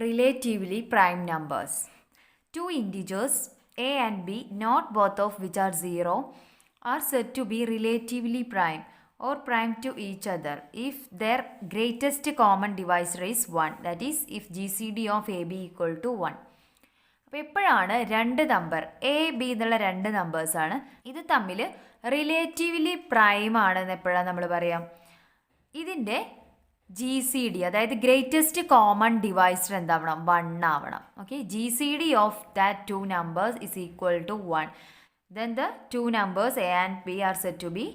relatively prime numbers. Two integers a and b, not both of which are 0, are said to be relatively prime or prime to each other if their greatest common divisor is 1, that is if GCD of AB equal to 1. അപ്പോൾ എപ്പോഴാണ് രണ്ട് number A B എന്നുള്ള രണ്ട് നമ്പേഴ്സാണ് ഇത് തമ്മിൽ relatively prime ആണെന്ന് എപ്പോഴാണ് നമ്മൾ പറയാം? ഇതിൻ്റെ GCD അതായത് ഗ്രേറ്റസ്റ്റ് കോമൺ ഡിവൈസർ എന്താവണം? 1 ആവണം. Okay, GCD of that two numbers is equal to 1. Then the two numbers a and b are said to be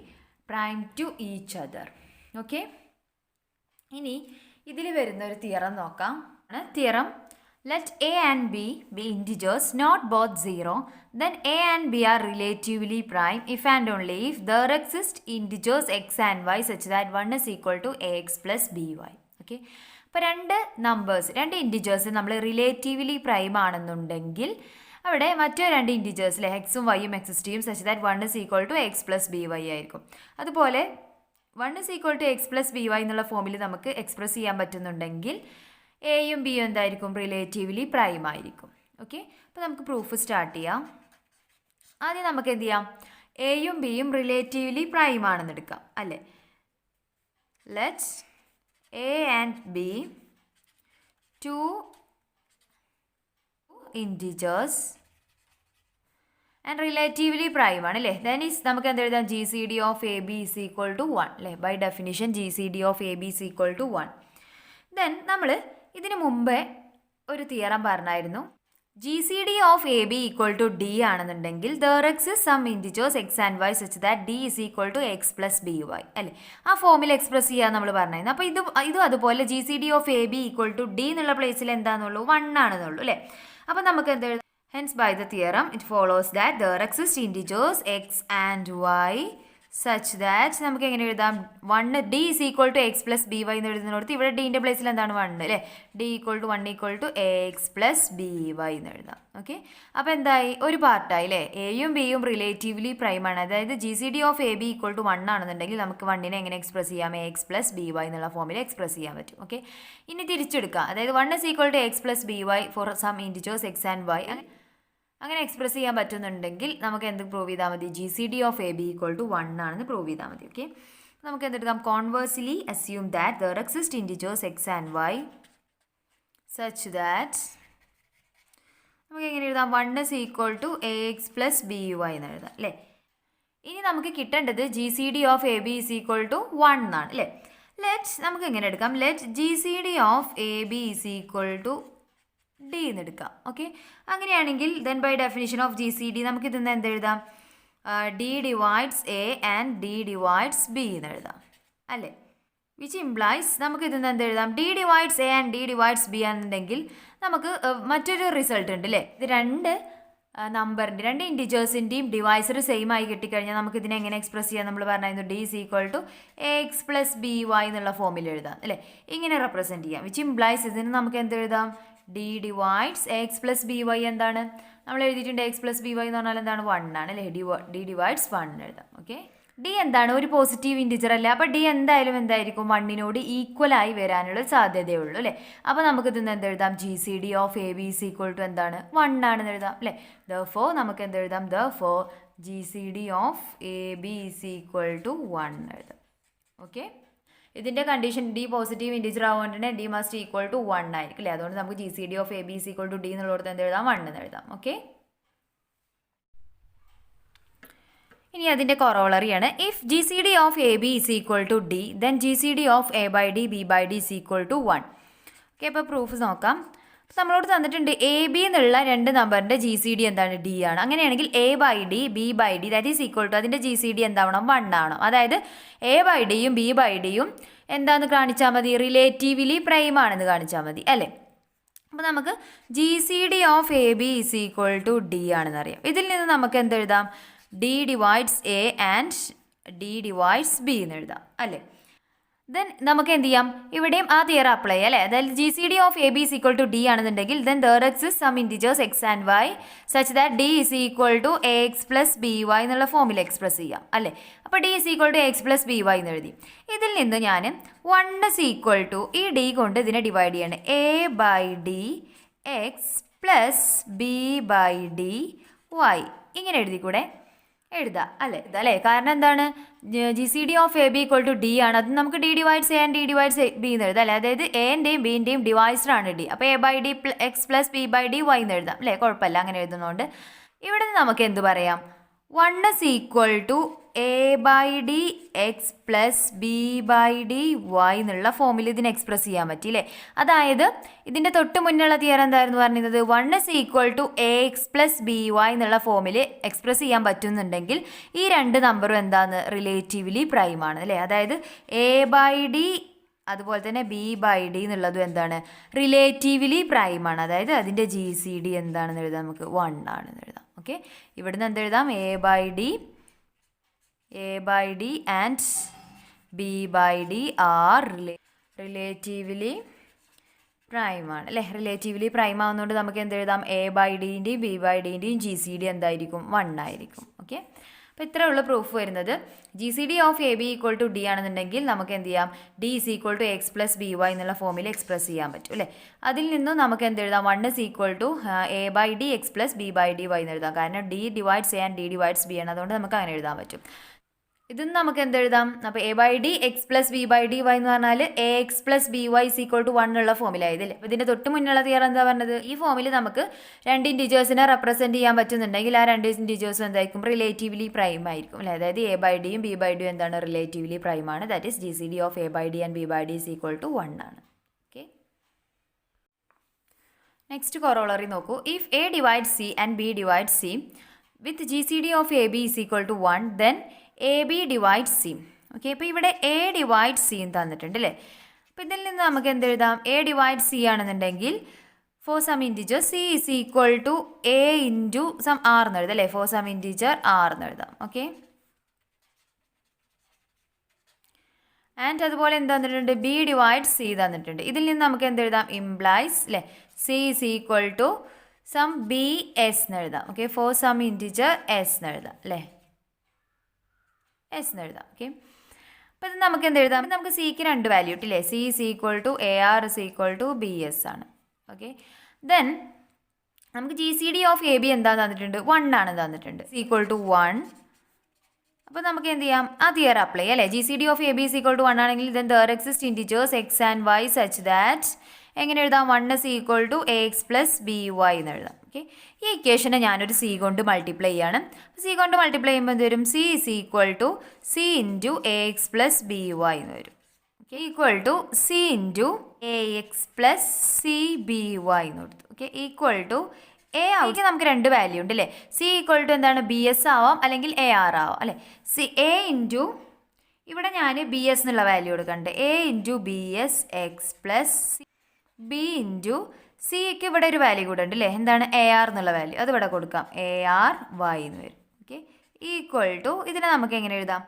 prime to each other. Okay, ഇനി ഇതിൽ വരുന്ന ഒരു തിയറം നോക്കാം. Theorem, let a and b be integers not both 0, then a and b are relatively prime if and only if there exist integers x and y such that 1 is equal to ax plus by. Okay, അപ്പോൾ രണ്ട് integers നമ്മൾ relatively prime ആണെന്നുണ്ടെങ്കിൽ അവിടെ മറ്റു രണ്ട് ഇൻറ്റിജേഴ്സിലെ എക്സും വൈയും എക്സിസ്റ്റിയും such that 1 is equal to x plus by ആയിരിക്കും. അതുപോലെ 1 is equal to x plus by എന്നുള്ള ഫോമിൽ നമുക്ക് എക്സ്പ്രസ് ചെയ്യാൻ പറ്റുന്നുണ്ടെങ്കിൽ എയും ബിയും എന്തായിരിക്കും? റിലേറ്റീവ്ലി പ്രൈം ആയിരിക്കും. ഓക്കെ, അപ്പോൾ നമുക്ക് പ്രൂഫ് സ്റ്റാർട്ട് ചെയ്യാം. ആദ്യം നമുക്ക് എന്ത് ചെയ്യാം? എയും ബിയും റിലേറ്റീവ്ലി പ്രൈം ആണെന്ന് എടുക്കാം, അല്ലേ? Let's a and b two integers and relatively prime ആണ്, അല്ലേ? then is നമുക്ക് എന്ത് എഴുതാം? GCD of AB is equal to 1, അല്ലേ? by definition GCD of AB is equal to 1. then നമ്മൾ ഇതിന് മുമ്പേ ഒരു തിയറം പറഞ്ഞായിരുന്നു, GCD of AB equal to D ആണെന്നുണ്ടെങ്കിൽ there exists some integers x and y such that D is equal to x plus by, അല്ലേ? ആ ഫോമിൽ express ചെയ്യാൻ നമ്മൾ പറഞ്ഞായിരുന്നു. അപ്പോൾ ഇതും അതുപോലെ GCD of AB equal to D എന്നുള്ള പ്ലേസിൽ എന്താണെന്നുള്ളൂ? 1 ആണെന്നുള്ളൂ, അല്ലേ? അപ്പോൾ നമുക്ക് എന്ത് എഴുതാം? Hence by the theorem it follows that there exist integers x and y such that നമുക്ക് എങ്ങനെ എഴുതാം? 1 D is equal to x plus by എന്ന് എഴുതുന്നിടത്ത് ഇവിടെ ഡീൻ്റെ പ്ലേസിൽ എന്താണ്? 1, അല്ലേ? D equal to 1 equal to x plus by എന്ന് എഴുതാം. ഓക്കെ, അപ്പോൾ എന്തായി? ഒരു പാർട്ടായി, അല്ലേ? എയും ബിയും റിലേറ്റീവ്ലി പ്രൈം ആണ്. അതായത് GCD of AB equal to 1 ആണെന്നുണ്ടെങ്കിൽ നമുക്ക് 1നെ എങ്ങനെ എക്സ്പ്രസ് ചെയ്യാം? x plus by എന്നുള്ള ഫോമിൽ എക്സ്പ്രസ് ചെയ്യാൻ പറ്റും. ഓക്കെ, ഇനി തിരിച്ചെടുക്കാം. അതായത് 1 is equal to x plus by for some integers x and y അങ്ങനെ എക്സ്പ്രസ് ചെയ്യാൻ പറ്റുന്നുണ്ടെങ്കിൽ നമുക്ക് എന്ത് പ്രൂവ് ചെയ്താൽ മതി? GCD of AB equal to 1 ആണെന്ന് പ്രൂവ് ചെയ്താൽ മതി. ഓക്കെ, നമുക്ക് എന്തെടുക്കാം? Conversely assume that there exist integers x and y such that നമുക്ക് എങ്ങനെ എഴുതാം? 1 is equal to ax plus by എന്ന് എഴുതാം, അല്ലേ? ഇനി നമുക്ക് കിട്ടേണ്ടത് GCD of AB is equal to 1 ആണ്, അല്ലേ? നമുക്ക് എങ്ങനെ എടുക്കാം? GCD of AB is equal to D എന്ന് എടുക്കാം. ഓക്കെ, അങ്ങനെയാണെങ്കിൽ then bye definition of GCD നമുക്ക് ഇതിന്ന് എന്ത് എഴുതാം? D divides A and D divides B എന്ന് എഴുതാം, അല്ലേ? വിച്ച് ഇംപ്ലൈസ് നമുക്ക് ഇതിന്ന് എന്ത് എഴുതാം? D divides A and D divides B ആണെന്നുണ്ടെങ്കിൽ നമുക്ക് മറ്റൊരു റിസൾട്ട് ഉണ്ട്, അല്ലേ? ഇത് രണ്ട് ഇൻറ്റിജേഴ്സിൻ്റെയും ഡിവൈസർ സെയിം ആയി കിട്ടിക്കഴിഞ്ഞാൽ നമുക്ക് ഇതിനെ എങ്ങനെ എക്സ്പ്രസ് ചെയ്യാം? നമ്മൾ പറഞ്ഞായിരുന്നു D is equal to ax plus by എന്നുള്ള ഫോമിൽ എഴുതാം, അല്ലേ? ഇങ്ങനെ റെപ്രസെൻറ്റ് ചെയ്യാം. വിച്ച് ഇംപ്ലൈസ് ഇതിന് നമുക്ക് എന്ത് എഴുതാം? D divides x plus by എന്താണ്? നമ്മൾ എഴുതിയിട്ടുണ്ട് x plus by എന്ന് പറഞ്ഞാൽ എന്താണ്? 1 ആണ്, അല്ലേ? D divides 1 എഴുതാം. ഓക്കെ, D എന്താണ്? ഒരു പോസിറ്റീവ് ഇൻറ്റിജർ അല്ലേ? അപ്പോൾ D എന്തായാലും എന്തായിരിക്കും? 1നോട് ഈക്വൽ ആയി വരാനുള്ള സാധ്യതയുള്ളൂ, അല്ലേ? അപ്പോൾ നമുക്ക് ഇതിന്ന് എന്തെഴുതാം? GCD of AB is equal to എന്താണ്? 1 ആണെന്ന് എഴുതാം, അല്ലേ? therefore നമുക്ക് എന്തെഴുതാം? therefore GCD of AB is equal to 1 എഴുതാം. ഓക്കെ, ഇതിൻ്റെ കണ്ടീഷൻ D പോസിറ്റീവ് ഇൻറ്റിജർ ആവുകൊണ്ട് തന്നെ D മസ്റ്റ് ഈക്വൽ ടു 1 ആയിരിക്കും, അല്ലേ? അതുകൊണ്ട് നമുക്ക് GCD of AB is equal to D എന്നുള്ളടത്ത് എന്ത് എഴുതാം? 1 എന്ന് എഴുതാം. ഓക്കെ, ഇനി അതിൻ്റെ കൊറോളറിയാണ് if GCD of AB is equal to D then GCD of A by D B by D is equal to 1. Okay, അപ്പോൾ പ്രൂഫ് നോക്കാം. നമ്മളോട് തന്നിട്ടുണ്ട് എ ബി എന്നുള്ള രണ്ട് നമ്പറിൻ്റെ GCD എന്താണ്? D ആണ്. അങ്ങനെയാണെങ്കിൽ A by D B by D that is equal to അതിൻ്റെ GCD എന്താവണം? 1 ആവണം. അതായത് A by Dയും B by Dയും എന്താണെന്ന് കാണിച്ചാൽ മതി? റിലേറ്റീവ്ലി പ്രൈം ആണെന്ന് കാണിച്ചാൽ മതി, അല്ലേ? അപ്പോൾ നമുക്ക് GCD of AB is equal to D ആണെന്ന് അറിയാം. ഇതിൽ നിന്ന് നമുക്ക് എന്തെഴുതാം? D divides A and D divides B എന്ന് എഴുതാം, അല്ലേ? ദെൻ നമുക്ക് എന്ത് ചെയ്യാം, ഇവിടെയും ആ തിയറം അപ്ലൈ ചെയ്യാം അല്ലേ. അതായത് G C D of A B is equal to D ആണെന്നുണ്ടെങ്കിൽ then there exist some integers X and Y such that D is equal to A X plus B Y എന്നുള്ള ഫോമിൽ express ചെയ്യാം അല്ലേ. അപ്പോൾ D is equal to A X plus B Y എന്ന് എഴുതി. ഇതിൽ നിന്ന് ഞാൻ 1 ഈസ് ഈക്വൽ ടു ഈ ഡി കൊണ്ട് ഇതിനെ ഡിവൈഡ് ചെയ്യാണ്. A by D X plus b by d y ഇങ്ങനെ എഴുതിക്കൂടെ, എഴുതാം അല്ലേ. കാരണം എന്താണ്, G C D of A B equal to d ആണ്. അത് നമുക്ക് d divides a and d divides b എന്ന് എഴുതാം അല്ലേ. അതായത് എൻ്റെയും ബിൻ്റെയും ഡിവൈസറാണ് ഡി. അപ്പോൾ a by D X plus b by d y എന്ന് എഴുതാം അല്ലേ, കുഴപ്പമില്ല അങ്ങനെ എഴുതുന്നതുകൊണ്ട്. ഇവിടെ നിന്ന് നമുക്ക് എന്ത് പറയാം, 1 is equal to a by D X plus b by d y എന്നുള്ള ഫോമിൽ ഇതിനെ എക്സ്പ്രസ് ചെയ്യാൻ പറ്റിയില്ലേ. അതായത് ഇതിൻ്റെ തൊട്ട് മുന്നുള്ള തിയറം എന്തായിരുന്നു പറഞ്ഞത്, 1 is equal to A X plus B Y എന്നുള്ള ഫോമിൽ എക്സ്പ്രസ് ചെയ്യാൻ പറ്റുന്നുണ്ടെങ്കിൽ ഈ രണ്ട് നമ്പറും എന്താണ്, റിലേറ്റീവ്ലി പ്രൈമാണ് അല്ലേ. അതായത് എ ബൈ ഡി അതുപോലെ തന്നെ ബി ബൈ ഡി എന്നുള്ളതും എന്താണ്, റിലേറ്റീവ്ലി പ്രൈമാണ്. അതായത് അതിൻ്റെ ജി സി ഡി എന്താണെന്ന് എഴുതാം, നമുക്ക് 1 ആണെന്ന് എഴുതാം. ഓക്കെ, ഇവിടുന്ന് എന്തെഴുതാം, a by d and b by d are relatively പ്രൈമാണ് അല്ലേ. റിലേറ്റീവ്ലി പ്രൈം ആവുന്നതുകൊണ്ട് നമുക്ക് എന്തെഴുതാം, എ ബൈ ഡിൻ്റെയും ബി ബൈ ഡിൻ്റെയും ജി സി ഡി എന്തായിരിക്കും, 1 ആയിരിക്കും. ഓക്കെ, അപ്പോൾ ഇത്രയേ ഉള്ളൂ പ്രൂഫ് വരുന്നത്. G C D of A B equal to D ആണെന്നുണ്ടെങ്കിൽ നമുക്ക് എന്ത് ചെയ്യാം, d is equal to x plus B Y എന്നുള്ള ഫോമിൽ എക്സ്പ്രസ് ചെയ്യാൻ പറ്റും അല്ലേ. അതിൽ നിന്നും നമുക്ക് എന്തെഴുതാം, 1 is equal to a by D X plus b by d y എന്ന് എഴുതാം. കാരണം d divides a and d divides b ആണ്, അതുകൊണ്ട് നമുക്ക് അങ്ങനെ എഴുതാൻ പറ്റും. ഇതൊന്നും നമുക്ക് എന്തെഴുതാം, അപ്പോൾ a by D X plus b by d y എന്ന് പറഞ്ഞാൽ a X plus B y is equal to 1 ഉള്ള ഫോമിലായതല്ലേ. അപ്പോൾ ഇതിൻ്റെ തൊട്ട് മുന്നുള്ള തിയറം എന്താ പറഞ്ഞത്, ഈ ഫോമിൽ നമുക്ക് രണ്ട് ഇൻറ്റിജേഴ്സിനെ റെപ്രസെൻറ്റ് ചെയ്യാൻ പറ്റുന്നുണ്ടെങ്കിൽ ആ രണ്ട് ഇൻറ്റിജേഴ്സും എന്തായിരിക്കും, റിലേറ്റീവ്ലി പ്രൈം ആയിരിക്കും അല്ലേ. അതായത് എ ബൈ ഡിയും ബി ബൈ ഡിയും എന്താണ്, റിലേറ്റീവ്ലി പ്രൈം ആണ്. That is G C D of a by d and b by d is equal to 1 ആണ്. ഓക്കെ, നെക്സ്റ്റ് കൊറോളറി നോക്കൂ. If a divide c and b divide c with G C D of A B is equal to 1 then a b divide c. Okay, അപ്പോൾ ഇവിടെ A divide C എന്ന് തന്നിട്ടുണ്ട് അല്ലേ. അപ്പോൾ ഇതിൽ നിന്ന് നമുക്ക് എന്തെഴുതാം, എ ഡിവൈഡ് സി ആണെന്നുണ്ടെങ്കിൽ for some integer c is equal to a into some r എന്ന് എഴുതാം അല്ലേ. ഫോർ സം ഇൻറ്റിജർ ആർ എന്ന് എഴുതാം. ഓക്കെ, ആൻഡ് അതുപോലെ എന്ത് തന്നിട്ടുണ്ട്, ബി ഡിവൈഡ് സി തന്നിട്ടുണ്ട്. ഇതിൽ നിന്ന് നമുക്ക് എന്തെഴുതാം, ഇംപ്ലൈസ് അല്ലേ, c is equal to some b s എന്ന് എഴുതാം. Okay, for some integer s എന്ന് എഴുതാം അല്ലേ, എസ് എന്ന് എഴുതാം. ഓക്കെ, അപ്പോൾ ഇത് നമുക്ക് എന്തെഴുതാം, നമുക്ക് സിക്ക് 2 വാല്യൂ ഇട്ടില്ലേ, c is equal to a r is equal to b s ആണ്. ഓക്കെ, ദെൻ നമുക്ക് G C D of A b എന്താ തന്നിട്ടുണ്ട്, 1 ആണ് തന്നിട്ടുണ്ട്, ഈക്വൽ ടു 1. അപ്പോൾ നമുക്ക് എന്ത് ചെയ്യാം, ആ തിയറം അപ്ലൈ ചെയ്യാം അല്ലേ. G C D of A B is equal to 1 ആണെങ്കിൽ then there exist integers X and Y such that എങ്ങനെ എഴുതാം, 1 is equal to A X plus B Y എന്ന് എഴുതാം. ഓക്കെ, ഈ ഇക്വേഷനെ ഞാനൊരു സി കൊണ്ട് മൾട്ടിപ്ലൈ ചെയ്യാണ്. സി കൊണ്ട് മൾട്ടിപ്ലൈ ചെയ്യുമ്പോൾ എന്ത് വരും, c is equal to c into a X plus B Y എന്ന് വരും. Okay, equal to c into a X plus c b Y എന്ന് കൊടുത്തു. ഓക്കെ, ഈക്വൽ ടു എ ആവുക നമുക്ക് 2 വാല്യൂ ഉണ്ട് അല്ലേ. സി ഈക്വൽ ടു എന്താണ്, ബി എസ് ആവാം അല്ലെങ്കിൽ എ ആർ ആവാം അല്ലേ. സി എ ഇൻറ്റു ഇവിടെ ഞാൻ ബി എസ് എന്നുള്ള വാല്യൂ കൊടുക്കുന്നുണ്ട്, A into B s x plus B into സിക്ക് ഇവിടെ ഒരു വാല്യൂ കൂടെ ഉണ്ട് അല്ലേ, എന്താണ് എ ആർ എന്നുള്ള വാല്യൂ, അത് ഇവിടെ കൊടുക്കാം, എ ആർ വൈ എന്ന് വരും. ഓക്കെ, ഈക്വൽ ടു ഇതിനെ നമുക്ക് എങ്ങനെ എഴുതാം,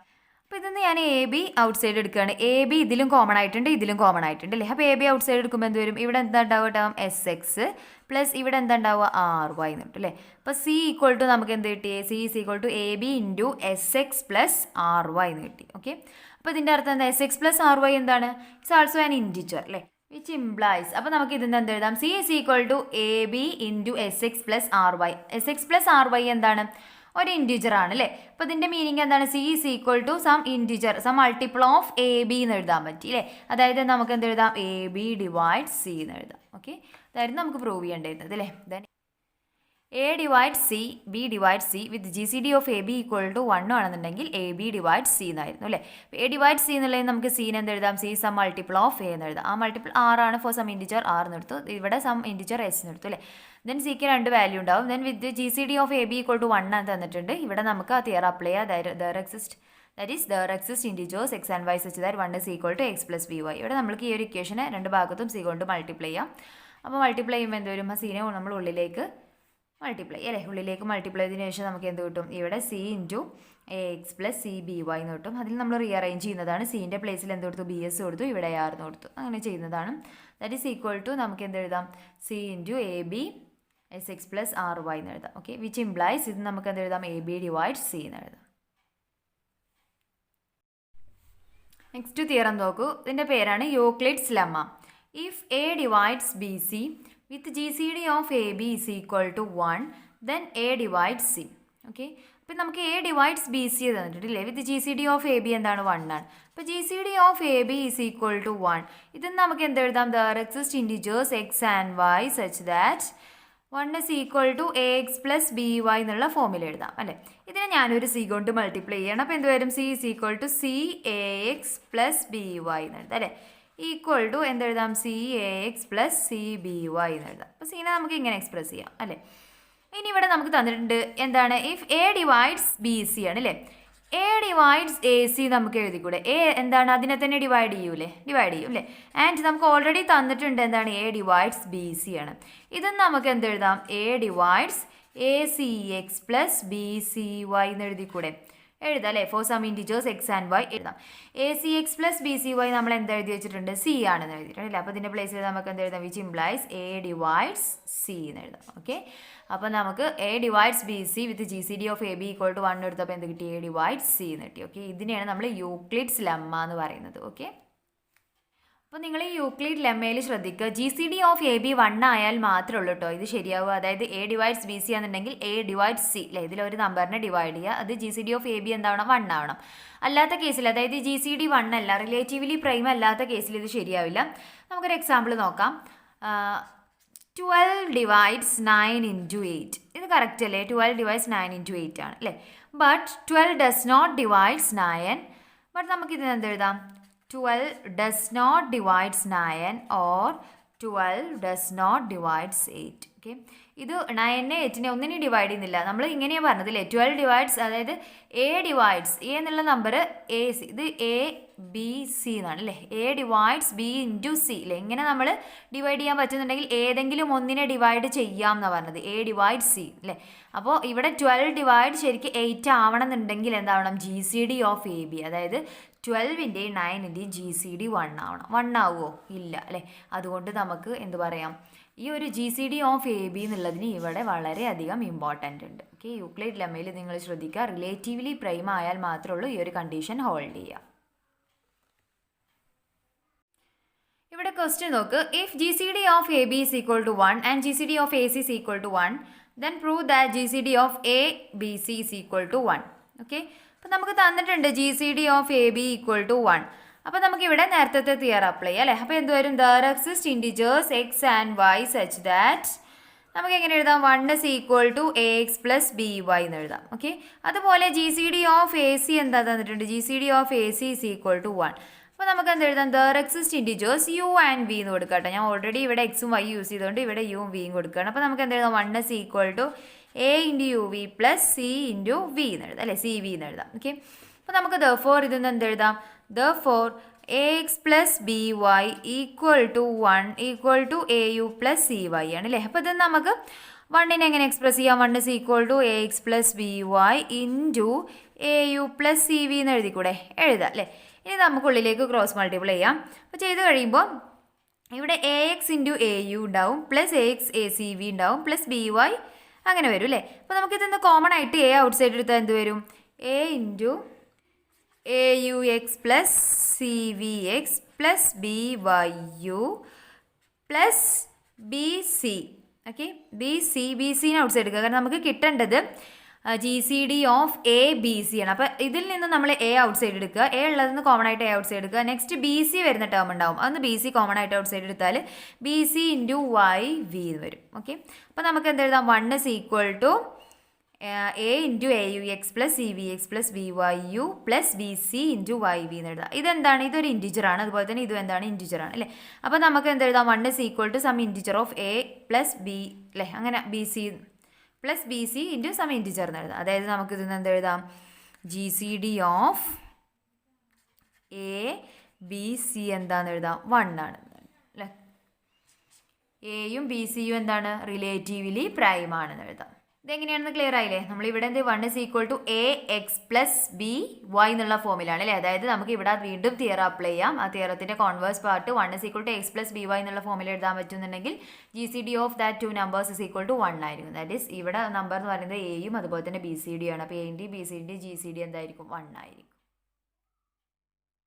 അപ്പോൾ ഇതിന്ന് ഞാൻ എ ബി ഔട്ട് സൈഡ് എടുക്കുകയാണ്. എ ബി ഇതിലും കോമൺ ആയിട്ടുണ്ട്, ഇതിലും കോമൺ ആയിട്ടുണ്ട് അല്ലേ. അപ്പോൾ എ ബി ഔട്ട് സൈഡ് എടുക്കുമ്പോൾ എന്ത് വരും, ഇവിടെ എന്താ ഉണ്ടാവും, എസ് എക്സ് പ്ലസ് ഇവിടെ എന്താ ഉണ്ടാവുക, ആർ വൈ എന്ന് കിട്ടും അല്ലേ. അപ്പോൾ സി ഈക്വൽ ടു നമുക്ക് എന്ത് കിട്ടി, c is equal to a b into s x plus r y എന്ന് കിട്ടി. ഓക്കെ, അപ്പോൾ ഇതിൻ്റെ അർത്ഥം എന്താ, s x plus r y എന്താണ്, ഇറ്റ്സ് ആൾസോ ആൻ ഇൻറ്റിജർ അല്ലേ, വിച്ച് ഇംപ്ലൈസ്. അപ്പോൾ നമുക്ക് ഇതിന് എന്ത് എഴുതാം, c is equal to a b into s x plus r y. S x plus r y എന്താണ്, ഒരു ഇൻറ്റിജർ ആണ് അല്ലേ. അപ്പോൾ ഇതിൻ്റെ മീനിങ് എന്താണ്, c is equal to some integer some multiple of A b എന്ന് എഴുതാൻ പറ്റി അല്ലേ. അതായത് നമുക്ക് എന്ത് എഴുതാം, എ ബി ഡിവൈഡ് സി എന്ന് എഴുതാം. ഓക്കെ, അതായിരുന്നു നമുക്ക് പ്രൂവ് ചെയ്യേണ്ടിയിരുന്നത് അല്ലേ. Then a divide c b divide c with G C D of A B equal to 1 ആണെന്നുണ്ടെങ്കിൽ എ ബി ഡിവൈഡ് സി എന്നായിരുന്നു അല്ലേ. എ ഡിവൈഡ് സി എന്നുള്ളത് നമുക്ക് സീന് എന്ത് എഴുതാം, c some multiple of a എന്ന് എഴുതാം. ആ മൾട്ടിപ്പിൾ ആർ ആണ്, ഫോർ സം ഇൻറ്റിജർ ആർ എന്ന് എടുത്തു, ഇവിടെ സം ഇൻറ്റിജർ എസ് എന്ന് എടുത്തു അല്ലേ. ദെൻ സിക്ക് 2 വാല്യൂ ഉണ്ടാവും. Then with G C D of A B equal to 1 ആണ് തന്നിട്ടുണ്ട്. ഇവിടെ നമുക്ക് ആ തിയറം അപ്ലൈ ചെയ്യാം. There exist integers X and Y such that 1 is equal to x plus B y. ഇവിടെ നമുക്ക് ഈ ഒരു ഇക്വേഷനെ 2 ഭാഗത്തും സി കൊണ്ട് മൾട്ടിപ്ലൈ ചെയ്യാം. അപ്പോൾ മൾട്ടിപ്ലൈ ചെയ്യുമ്പോൾ എന്ത് വരും, ആ സീനെ നമ്മൾ ഉള്ളിലേക്ക് മൾട്ടിപ്ലൈ അല്ലേ, ഉള്ളിലേക്ക് മൾട്ടിപ്ലൈ ചെയ്തതിന് ശേഷം നമുക്ക് എന്ത് കിട്ടും, ഇവിടെ c into a X plus c b Y എന്ന് കിട്ടും. അതിൽ നമ്മൾ റീഅറേഞ്ച് ചെയ്യുന്നതാണ്. സീൻ്റെ പ്ലേസിൽ എന്ത് കൊടുത്തു, ബി എസ് കൊടുത്തു, ഇവിടെ ആർ എന്ന് കൊടുത്തു, അങ്ങനെ ചെയ്യുന്നതാണ്. ദാറ്റ് ഈസ് ഈക്വൽ ടു നമുക്ക് എന്ത് എഴുതാം, c into a b s x plus r y എന്ന് എഴുതാം. ഓക്കെ, വിച്ച് ഇംപ്ലൈസ് ഇത് നമുക്ക് എന്ത് എഴുതാം, എ ബി ഡിവൈഡ് സി എന്ന് എഴുതാം. നെക്സ്റ്റ് തിയറം നോക്കൂ, ഇതിൻ്റെ പേരാണ് Euclid's lemma. If a divides B C with G C D of A B is equal to 1 then a divides c. Okay, അപ്പോൾ നമുക്ക് എ ഡിവൈഡ്സ് ബി സി തന്നിട്ടില്ലേ, with G C D of A b എന്താണ് 1 ആണ്. അപ്പോൾ G C D of A B is equal to 1. ഇതിന് നമുക്ക് എന്ത് എഴുതാം, there exist integers X and Y such that 1 is equal to A X plus B Y എന്നുള്ള ഫോമിൽ എഴുതാം അല്ലേ. ഇതിനെ ഞാനൊരു സി കൊണ്ട് മൾട്ടിപ്ലൈ ചെയ്യണം. അപ്പോൾ എന്ത് വരും, c is equal to c a X plus B Y എന്ന് എഴുതാം അല്ലേ. ഈക്വൽ ടു എന്തെഴുതാം, c a X plus c b Y എന്ന് എഴുതാം. അപ്പോൾ സീനെ നമുക്ക് ഇങ്ങനെ എക്സ്പ്രസ് ചെയ്യാം അല്ലേ. ഇനി ഇവിടെ നമുക്ക് തന്നിട്ടുണ്ട് എന്താണ്, if a divides B c ആണ് അല്ലേ. എ ഡിവൈഡ്സ് എ സി നമുക്ക് എഴുതിക്കൂടെ, എ എന്താണ് അതിനെ തന്നെ ഡിവൈഡ് ചെയ്യും അല്ലേ. ആൻഡ് നമുക്ക് ഓൾറെഡി തന്നിട്ടുണ്ട് എന്താണ്, എ ഡിവൈഡ്സ് ബി സി ആണ്. ഇതും നമുക്ക് എന്തെഴുതാം, a divides a c x plus B c y എന്ന് എഴുതിക്കൂടെ, എഴുതാം അല്ലേ. For some integers X and y എഴുതാം. A c x plus B c y നമ്മൾ എന്താ എഴുതി വെച്ചിട്ടുണ്ട്, സി ആണെന്ന് എഴുതിയിട്ടുണ്ട്. അപ്പോൾ ഇതിൻ്റെ പ്ലേസിൽ നമുക്ക് എന്ത് എഴുതാം, which implies A divides C എന്ന് എഴുതാം. ഓക്കെ, അപ്പോൾ നമുക്ക് A divides B C with G C D of A B equal to 1 എടുത്തപ്പോൾ എന്ത് കിട്ടി, എ ഡിവൈഡ്സ് സി എന്ന് കിട്ടി. ഓക്കെ, ഇതിനെയാണ് നമ്മൾ യൂക്ലിഡ്സ് ലെമ്മ എന്ന് പറയുന്നത്. ഓക്കെ, അപ്പോൾ നിങ്ങൾ ഈ യൂക്ലിഡ് ലെമ്മയിൽ ശ്രദ്ധിക്കുക, G C D of A b 1 ആയാൽ മാത്രമേ ഉള്ളൂ കേട്ടോ ഇത് ശരിയാവുക. അതായത് എ ഡിവൈഡ്സ് ബി സി ആണെന്നുണ്ടെങ്കിൽ എ ഡിവൈഡ്സ് സി അല്ലേ, ഇതിലൊരു നമ്പറിനെ ഡിവൈഡ് ചെയ്യുക, അത് G C D of A b എന്താവണം, 1 ആവണം. അല്ലാത്ത കേസിൽ, അതായത് ജി സി ഡി 1 അല്ല, റിലേറ്റീവ്ലി പ്രൈം അല്ലാത്ത കേസിൽ ഇത് ശരിയാവില്ല. നമുക്കൊരു എക്സാമ്പിൾ നോക്കാം. 12 ഡിവൈഡ്സ് 9 ഇൻറ്റു 8. ഇത് കറക്റ്റ് അല്ലേ, 12 ഡിവൈഡ്സ് 9 ഇൻറ്റു 8 ആണ് അല്ലേ. But 12 does not divides 9. But നമുക്കിതിന് എന്തെഴുതാം, 12 does not divides 9 or 12 does not divides 8. Okay, ഇത് 9നെ 8നെ ഒന്നിനും ഡിവൈഡ് ചെയ്യുന്നില്ല. നമ്മൾ ഇങ്ങനെയാണ് പറഞ്ഞതില്ലേ, 12 ഡിവൈഡ്സ്, അതായത് എ ഡിവൈഡ്സ് എ എന്നുള്ള നമ്പർ എ സി, ഇത് എ ബി സി എന്നാണ് അല്ലേ. A divides B into C അല്ലേ. ഇങ്ങനെ നമ്മൾ ഡിവൈഡ് ചെയ്യാൻ പറ്റുന്നുണ്ടെങ്കിൽ ഏതെങ്കിലും ഒന്നിനെ ഡിവൈഡ് ചെയ്യാം എന്നാണ് പറഞ്ഞത്, എ ഡിവൈഡ് സി അല്ലേ. അപ്പോൾ ഇവിടെ 12 ഡിവൈഡ് ശരിക്കും 8 ആവണം എന്നുണ്ടെങ്കിൽ എന്താവണം, G C D of A b, അതായത് 12ൻ്റെയും 9ൻ്റെയും ജി സി ഡി 1 ആവണം. 1 ആവുമോ, ഇല്ല അല്ലേ. അതുകൊണ്ട് നമുക്ക് എന്ത് പറയാം, ഈ ഒരു G C D of A B എന്നുള്ളതിന് ഇവിടെ വളരെയധികം ഇമ്പോർട്ടൻ്റ് ഉണ്ട്. ഓക്കെ, യൂക്ലിഡ് ലെമ്മയിൽ നിങ്ങൾ ശ്രദ്ധിക്കുക, റിലേറ്റീവ്ലി പ്രൈം ആയാൽ മാത്രമേ ഉള്ളൂ ഈ ഒരു കണ്ടീഷൻ ഹോൾഡ് ചെയ്യുക. ഇവിടെ ക്വസ്റ്റ്യൻ നോക്ക്, if G C D of A B is equal to 1 and G C D of A C is equal to 1 then prove that G C D of A B C is equal to 1. Okay, അപ്പോൾ നമുക്ക് തന്നിട്ടുണ്ട് G C D of A B equal to 1. അപ്പോൾ നമുക്കിവിടെ നേരത്തെ തിയർ apply ചെയ്യാം അല്ലേ. അപ്പോൾ എന്ത് വരും, there exist integers X and Y such that നമുക്ക് എങ്ങനെ എഴുതാം, 1 is equal to A X plus B Y എന്ന് എഴുതാം. ഓക്കെ, അതുപോലെ G C D of A C എന്താ തന്നിട്ടുണ്ട്, G C D of A C is equal to 1. അപ്പോൾ നമുക്ക് എന്ത് എഴുതാം, there exist integers U and V എന്ന് കൊടുക്കട്ടെ. ഞാൻ ഓൾറെഡി ഇവിടെ എക്സും വൈ യൂസ് ചെയ്തുകൊണ്ട് ഇവിടെ യുവും വിയും കൊടുക്കുകയാണ്. അപ്പോൾ നമുക്ക് എന്ത് എഴുതാം, 1 is equal to A into U V plus C into V എന്ന് എഴുതാം അല്ലേ, സി വി എന്ന് എഴുതാം. ഓക്കെ, അപ്പോൾ നമുക്ക് therefore ഇതിന്ന് എന്ത് എഴുതാം, therefore A X plus B Y equal to 1 equal to A U plus C Y ആണ് അല്ലേ. അപ്പോൾ ഇത് നമുക്ക് 1നെ എങ്ങനെ എക്സ്പ്രസ് ചെയ്യാം, 1 is equal to A X plus B Y into A U plus C V എന്ന് എഴുതിക്കൂടെ, എഴുതാം അല്ലേ. ഇനി നമുക്കുള്ളിലേക്ക് ക്രോസ് മൾട്ടിപ്ലൈ ചെയ്യാം. അപ്പോൾ ചെയ്ത് കഴിയുമ്പോൾ ഇവിടെ a x into A u ഉണ്ടാവും, plus a x a c v ഉണ്ടാവും, പ്ലസ് ബി വൈ അങ്ങനെ വരും അല്ലേ. അപ്പോൾ നമുക്കിതൊന്ന് കോമൺ ആയിട്ട് എ ഔട്ട് സൈഡ് എടുത്താൽ എന്ത് വരും, a into A U X plus C V X plus B why you plus B c. Okay, b സിനെ ഔട്ട് സൈഡ് എടുക്കുക, കാരണം നമുക്ക് കിട്ടേണ്ടത് G C D of A B c ആണ്. അപ്പോൾ ഇതിൽ നിന്ന് നമ്മൾ എ ഔട്ട് സൈഡ് എടുക്കുക, എ ഉള്ളതെന്ന് കോമൺ ആയിട്ട് എ ഔട്ട് സൈഡ് എടുക്കുക. നെക്സ്റ്റ് ബി സി വരുന്ന ടേം ഉണ്ടാവും, അതൊന്ന് ബി സി കോമൺ ആയിട്ട് ഔട്ട് സൈഡ് എടുത്താൽ b C into Y V വരും. ഓക്കെ, അപ്പോൾ നമുക്ക് എന്ത് എഴുതാം, 1 is equal to A into A U X plus C V X plus B why you plus B C into Y V എന്ന് എഴുതാം. ഇതെന്താണ്, ഇതൊരു ഇൻറ്റിജറാണ്, അതുപോലെ തന്നെ ഇതും എന്താണ്, ഇൻറ്റിജറാണ് അല്ലേ. അപ്പോൾ നമുക്ക് എന്ത് എഴുതാം, 1 is equal to some integer of A plus B അല്ലേ, അങ്ങനെ B C plus B C into some integer എന്ന് എഴുതാം. അതായത് നമുക്ക് ഇതിന് എന്ത് എഴുതാം, G C D of A B C എന്താണെന്ന് എഴുതാം, 1 ആണ് അല്ലേ. എയും ബി സിയും എന്താണ് റിലേറ്റീവ്ലി പ്രൈം ആണെന്ന് എഴുതാം. ഇതെങ്ങനെയാണെന്ന് ക്ലിയർ ആയില്ലേ? നമ്മളിവിടെ എന്ത് 1 = AX+BY എന്നുള്ള ഫോമിലാണ് അല്ലേ? അതായത് നമുക്ക് ഇവിടെ വീണ്ടും തിയറം അപ്ലൈ ചെയ്യാം. ആ തിയറത്തിന്റെ കോൺവേഴ്സ് പാർട്ട് 1 = AX+BY എന്നുള്ള ഫോമിൽ എഴുതാൻ പറ്റുന്നുണ്ടെങ്കിൽ GCD of that two numbers = 1 ആയിരിക്കും. ദാറ്റ് ഈസ് ഇവിടെ നമ്പർ എന്ന് പറയുന്നത് എയും അതുപോലെ തന്നെ BCD ആണ്. അപ്പോൾ എൻ്റെയും BCD GCD എന്തായിരിക്കും? 1 ആയിരിക്കും.